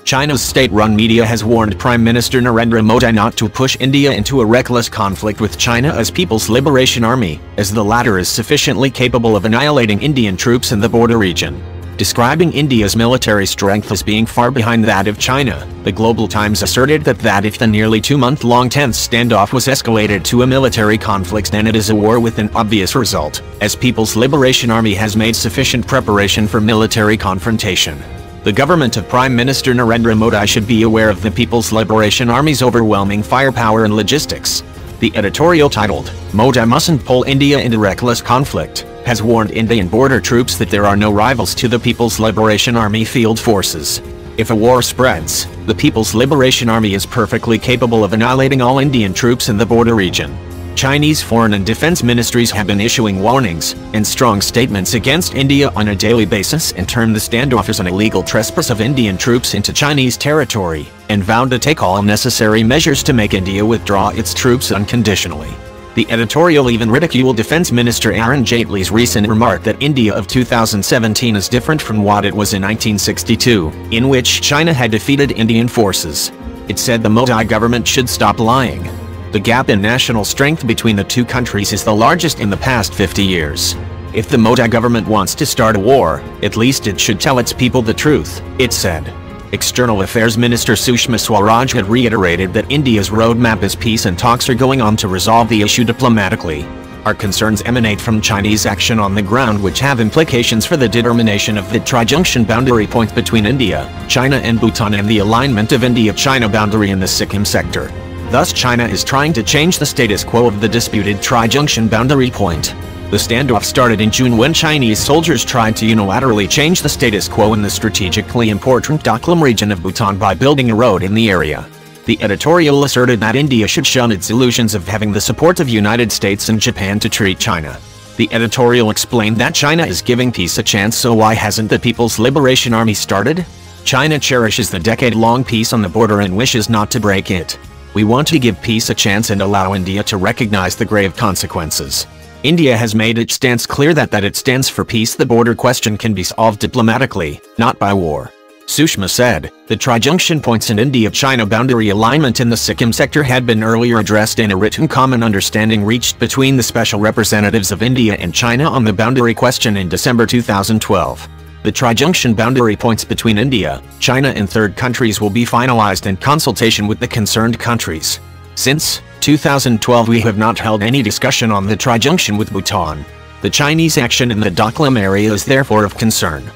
China's state-run media has warned Prime Minister Narendra Modi not to push India into a reckless conflict with China as People's Liberation Army, as the latter is sufficiently capable of annihilating Indian troops in the border region. Describing India's military strength as being far behind that of China, the Global Times asserted that if the nearly 2-month-long tense standoff was escalated to a military conflict, then it is a war with an obvious result, as People's Liberation Army has made sufficient preparation for military confrontation. The government of Prime Minister Narendra Modi should be aware of the People's Liberation Army's overwhelming firepower and logistics. The editorial, titled, "Modi Mustn't Pull India into Reckless Conflict," has warned Indian border troops that there are no rivals to the People's Liberation Army field forces. If a war spreads, the People's Liberation Army is perfectly capable of annihilating all Indian troops in the border region. Chinese foreign and defense ministries have been issuing warnings and strong statements against India on a daily basis and termed the standoff as an illegal trespass of Indian troops into Chinese territory, and vowed to take all necessary measures to make India withdraw its troops unconditionally. The editorial even ridiculed Defense Minister Arun Jaitley's recent remark that India of 2017 is different from what it was in 1962, in which China had defeated Indian forces. It said the Modi government should stop lying. The gap in national strength between the two countries is the largest in the past 50 years. If the Modi government wants to start a war, at least it should tell its people the truth, it said. External Affairs Minister Sushma Swaraj had reiterated that India's roadmap is peace and talks are going on to resolve the issue diplomatically. Our concerns emanate from Chinese action on the ground, which have implications for the determination of the tri-junction boundary points between India, China and Bhutan, and the alignment of India-China boundary in the Sikkim sector. Thus, China is trying to change the status quo of the disputed tri-junction boundary point. The standoff started in June when Chinese soldiers tried to unilaterally change the status quo in the strategically important Doklam region of Bhutan by building a road in the area. The editorial asserted that India should shun its illusions of having the support of United States and Japan to treat China. The editorial explained that China is giving peace a chance, so why hasn't the People's Liberation Army started? China cherishes the decade-long peace on the border and wishes not to break it. We want to give peace a chance and allow India to recognize the grave consequences. India has made its stance clear that it stands for peace. The border question can be solved diplomatically, not by war. Sushma said, the tri-junction points in India-China boundary alignment in the Sikkim sector had been earlier addressed in a written common understanding reached between the special representatives of India and China on the boundary question in December 2012. The tri-junction boundary points between India, China and third countries will be finalized in consultation with the concerned countries. Since 2012 we have not held any discussion on the tri-junction with Bhutan. The Chinese action in the Doklam area is therefore of concern.